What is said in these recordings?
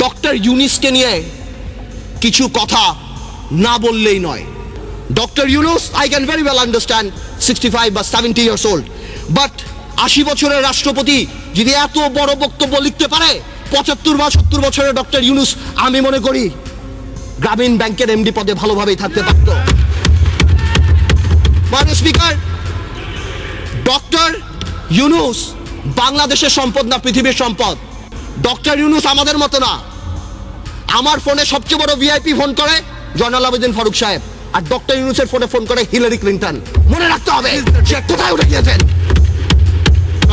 Doctor ইউনূসকে নিয়ে কিছু কথা না বললেই নয়। Doctor Yunus, I can very well understand 65 বা 70 ইয়ার্স ওল্ড, বাট 80 বছরের রাষ্ট্রপতি যদি এত বড় বক্তব্য লিখতে পারে, 75 বা 70 বছরের ডক্টর ইউনূস আমি মনে করি গ্রামীণ ব্যাংকের এমডি পদে ভালোভাবেই থাকতে পারত। মাননীয় স্পিকার, ডক্টর ইউনূস বাংলাদেশের সম্পদ না পৃথিবীর সম্পদ। ডক্টর ইউনূস আমাদের মতো না। আমার ফোনে সবচেয়ে বড় ভিআইপি ফোন করে জয়নাল আবেদিন ফারুক সাহেব, আর ডক্টর ইউনূসের ফোনে ফোন করে হিলারি ক্লিন্টন। মনে রাখতে হবে সে কোথায় উঠে গিয়েছেন।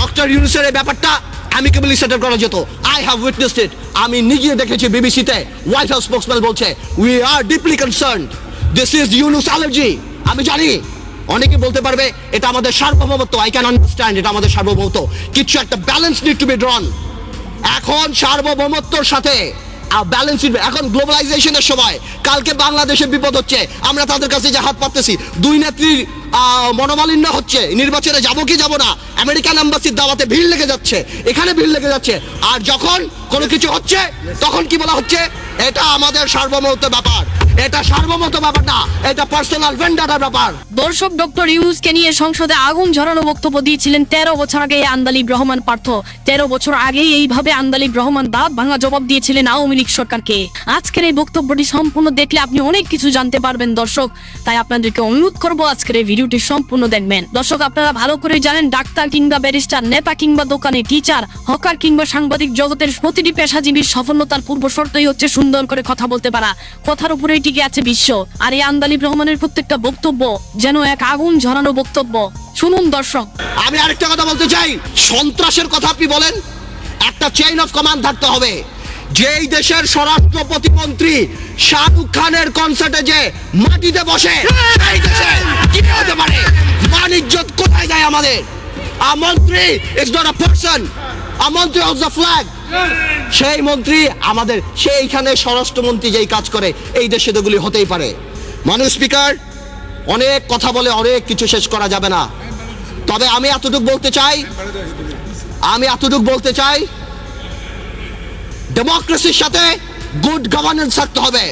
ডক্টর ইউনূসের এই ব্যাপারটা অ্যামিকেবলি সেটেল করা যেত। আই হ্যাভ উইটনেসড ইট। আমি নিজে দেখেছি বিবিসিতে হোয়াইট হাউস স্পোকসম্যান বলছে we are deeply concerned, this is Yunus allergy. আমি জানি অনেকে বলতে পারবে এটা আমাদের সার্বভৌমত্ব, আই ক্যান আন্ডারস্ট্যান্ড এটা আমাদের সার্বভৌমত্ব, কিছু একটা ব্যালেন্স নিড টু বি ড্রন। এখন সার্বভৌমত্বর সাথে ব্যালেন্স, এখন গ্লোবালাইজেশনের সময় কালকে বাংলাদেশের বিপদ হচ্ছে, আমরা তাদের কাছে যে হাত পাততেছি, দুই নেত্রীর মনোমালিন্য হচ্ছে, নির্বাচনে যাবো কি যাবো না, আমেরিকান এম্বাসির দাওয়াতে ভিড় লেগে যাচ্ছে, এখানে ভিড় লেগে যাচ্ছে, আর যখন কোনো কিছু হচ্ছে তখন কি বলা হচ্ছে এটা আমাদের সার্বভৌমত্ব ব্যাপার। এটা সার্বভৌমত্ব ব্যাপার না, এটা পার্সোনাল ভেন্ডারের ব্যাপার। দর্শক, ডক্টর ইউনূসকে নিয়ে সংসদে আগুন ঝরানো বক্তব্য দিয়েছিলেন 13 বছর আগে আন্দালিব রহমান পার্থ। 13 বছর আগেই এইভাবে আন্দালিব রহমান দাঁত ভাঙা জবাব দিয়েছিলেন আওয়ামী লীগ সরকারকে। আজকের এই বক্তব্যটি সম্পূর্ণ দেখলে আপনি অনেক কিছু জানতে পারবেন দর্শক, তাই আপনাদেরকে অনুরোধ করবো আজকের এই ভিডিওটি সম্পূর্ণ দেখবেন। দর্শক, আপনারা ভালো করে জানেন ডাক্তার কিংবা ব্যারিস্টার, নেতা কিংবা দোকানে, টিচার, হকার কিংবা সাংবাদিক জগতের প্রতিটি পেশাজীবীর সফলতার পূর্ব শর্তই হচ্ছে সুন্দর করে কথা বলতে পারা। কথার উপরেই টিকে আছে বিশ্ব। আর এই আন্দালিব রহমানের প্রত্যেকটা বক্তব্য যেন এক আগুন ঝরানো বক্তব্য। শুনুন দর্শক। আমি আরেকটা কথা বলতে চাই, সন্ত্রাসের কথা আপনি বলেন, একটা চেইন অফ কমান্ড থাকতে হবে। যেই দেশের স্বরাষ্ট্র প্রতিমন্ত্রী শাহরুখ খানের কনসার্টে যে মাটিতে বসে, সেই দেশে কি হতে পারে? মান ইজ্জত কোথায় যায় আমাদের? আ মন্ত্রী ইজ নট আ পারসন, আ মন্ত্রী অফ দ্য ফ্ল্যাগ। সেই মন্ত্রী আমাদের, সেইখানে স্বরাষ্ট্রমন্ত্রী যেই কাজ করে, এই দেশে এগুলি হতেই পারে। মাননীয় স্পিকার, অনেক কথা বলে অনেক কিছু শেষ করা যাবে না, তবে আমি এতটুকু বলতে চাই ডেমোক্রেসির সাথে গুড গভর্নেন্স থাকতে হবে,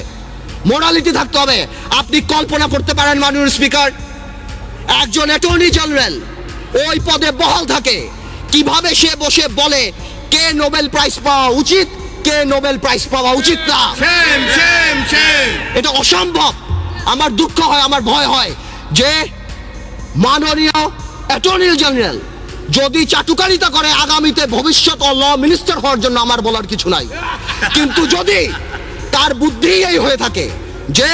মোরালিটি থাকতে হবে। আপনি কল্পনা করতে পারেন মাননীয় স্পিকার, একজন অ্যাটর্নি জেনারেল ওই পদে বহাল থাকে, কিভাবে সে বসে বলে কে নোবেল প্রাইজ পাওয়া উচিত, কে নোবেল প্রাইজ পাওয়া উচিত না। এটা অসম্ভব। আমার দুঃখ হয়, আমার ভয় হয় যে মাননীয় অ্যাটর্নি জেনারেল যদি চাটুকারিতা করে আগামীতে ভবিষ্যৎ ল মিনিস্টার হওয়ার জন্য আমার বলার কিছু নাই, কিন্তু যদি তার বুদ্ধি এই হয়ে থাকে যে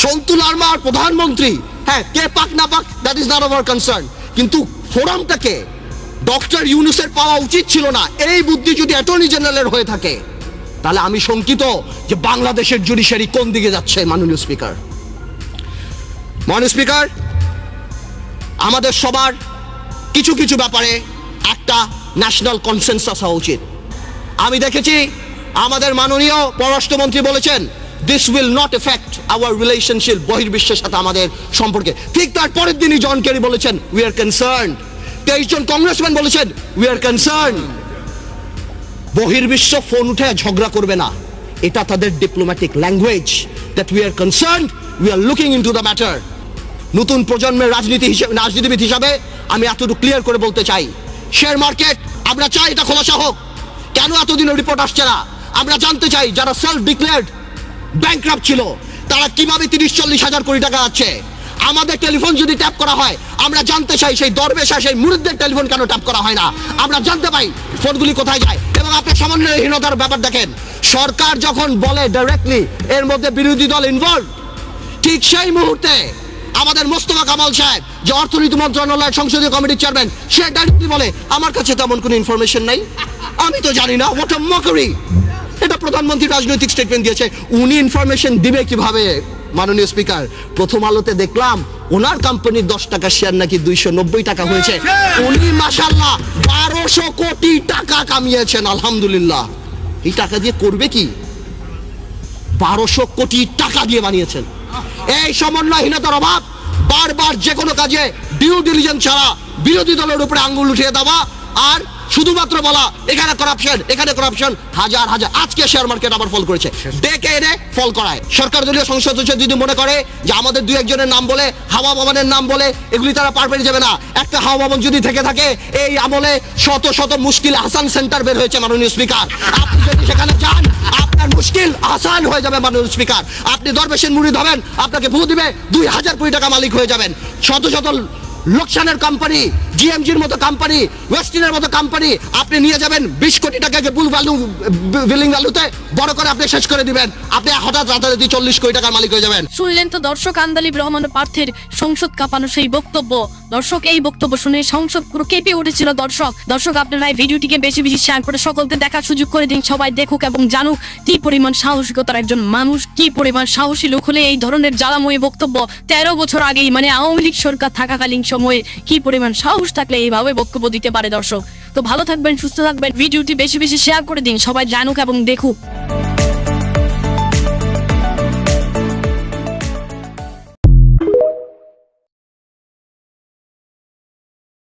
সন্তু লারমার প্রধানমন্ত্রী, হ্যাঁ কে পাক না পাক that is not our concern, কিন্তু ফোরামটাকে ডক্টর ইউনূসের পাওয়া উচিত ছিল না, এই বুদ্ধি যদি অ্যাটর্নি জেনারেলের হয়ে থাকে, তাহলে আমি শঙ্কিত যে বাংলাদেশের জুডিশিয়ারি কোন দিকে যাচ্ছে। মাননীয় স্পিকার, আমাদের সবার কিছু কিছু ব্যাপারে একটা ন্যাশনাল কনসেনসাস হওয়া উচিত। আমি দেখেছি আমাদের মাননীয় পররাষ্ট্রমন্ত্রী বলেছেন this will not affect our relationship, বহির্বিশ্বের সাথে আমাদের সম্পর্কে। ঠিক তার পরের দিনই জন কেরি বলেছেন উই আর কনসার্নড। 23 জন কংগ্রেসম্যান বলেছেন উই আর কনসার্নড। বহির্বিশ্ব ফোন উঠে ঝগড়া করবে না, এটা তাদের diplomatic language, that we are concerned, we are looking into the matter. নতুন প্রজন্মের রাজনীতিবিদ হিসাবে আমি এতটুকু ক্লিয়ার করে বলতে চাই, শেয়ার মার্কেট আমরা চাই এটা খোলাসা হোক। কেন এতদিন রিপোর্ট আসছে না? আমরা জানতে চাই যারা সেলফ ডিক্লেয়ার্ড ব্যাংকরাপ্ট ছিল তারা কিভাবে 30-40 হাজার কোটি টাকা আছে। আমাদের টেলিফোন যদি ট্যাপ করা হয়, আমরা জানতে চাই সেই দরবেশা, সেই মুরিদদের টেলিফোন কেন ট্যাপ করা হয় না, আমরা জানতে পাই ফোনগুলি কোথায় যায়। এবং আপনি সমন্বয়হীনতার ব্যাপার দেখেন, সরকার যখন বলে ডাইরেক্টলি এর মধ্যে বিরোধী দল ইনভলভ, ঠিক সেই মুহূর্তে আমাদের মোস্তফা কামাল সাহেব যে অর্থনীতি মন্ত্রণালয়ের সংসদীয় কমিটির চেয়ারম্যান, সে ডাইরেক্টলি বলে আমার কাছে তেমন কোনো ইনফরমেশন নাই, আমি তো জানি না। What a mockery! এটা প্রধানমন্ত্রী রাজনৈতিক স্টেটমেন্ট দিয়েছে, উনি ইনফরমেশন দিবে কিভাবে? মাননীয় স্পিকার, প্রথম আলোতে দেখলাম ওনার কোম্পানির 10 টাকার শেয়ার নাকি 290 টাকা হয়েছে। উনি মাশাআল্লাহ 1200 কোটি টাকা কামিয়েছেন, আলহামদুলিল্লাহ। এই টাকা দিয়ে করবে কি? 1200 কোটি টাকা দিয়ে বানিয়েছেন। এই সমন্বয়হীনতার অভাব, বারবার যে কোনো কাজে ডিউ ডিলিজেন্স ছাড়া বিরোধী দলের উপরে আঙ্গুল উঠিয়ে দেওয়া, আর শুধুমাত্র বলা এখানে করাপশন, এখানে করাপশন, হাজার হাজার। আজকে শেয়ার মার্কেট আবার ফল করেছে, ডেকে এনে ফল করায়। সরকার দলীয় সংসদ সদস্য যদি মনে করে যে আমাদের দুই একজনের নাম বলে, হাওয়া ভবনের নাম বলে এগুলি তারা পার পেয়ে যাবে না। একটা হাওয়া ভবন যদি থেকে থাকে, এই আমলে শত শত মুশকিল আসান সেন্টার বের হয়েছে মাননীয় স্পিকার। আপনি যদি সেখানে যান, আপনার মুশকিল আসান হয়ে যাবে মাননীয় স্পিকার। আপনি দরবেশের মুরিদ হবেন, আপনাকে ভূ দিবে, 2000 কোটি টাকা মালিক হয়ে যাবেন। শত শত লোকসানের কোম্পানি, জিএমজির মতো কোম্পানি, ওয়েস্টিনের মতো কোম্পানি আপনি নিয়ে যাবেন 20 কোটি টাকাকে বুল ভ্যালু, বিলিং ভ্যালুতে বড় করে আপনি শেষ করে দিবেন। আপনি হঠাৎ রাতারাতি 40 কোটি টাকার মালিক হয়ে যাবেন। শুনলেন তো দর্শক, আন্দালিব রহমান পার্থের সংসদ কাঁপানো সেই বক্তব্য। দর্শক, এই বক্তব্য শুনে সংসদ পুরো কেঁপে উঠেছিল। দর্শক আপনারা এই ভিডিওটিকে বেশি বেশি শেয়ার করে সকলকে দেখার সুযোগ করে দিন। সবাই দেখুক এবং জানুক কি পরিমাণ সাহসিকতার একজন মানুষ, কি পরিমাণ সাহসী লোক হলে এই ধরনের জ্বালাময়ী বক্তব্য 13 বছর আগেই, মানে আওয়ামী লীগ সরকার থাকাকালীন সময়ে কি পরিমাণ সাহস থাকলে এইভাবে বক্তব্য দিতে পারে। দর্শক তো ভালো থাকবেন, সুস্থ থাকবেন, ভিডিওটি বেশি বেশি শেয়ার করে দিন, সবাই জানুক এবং দেখুক।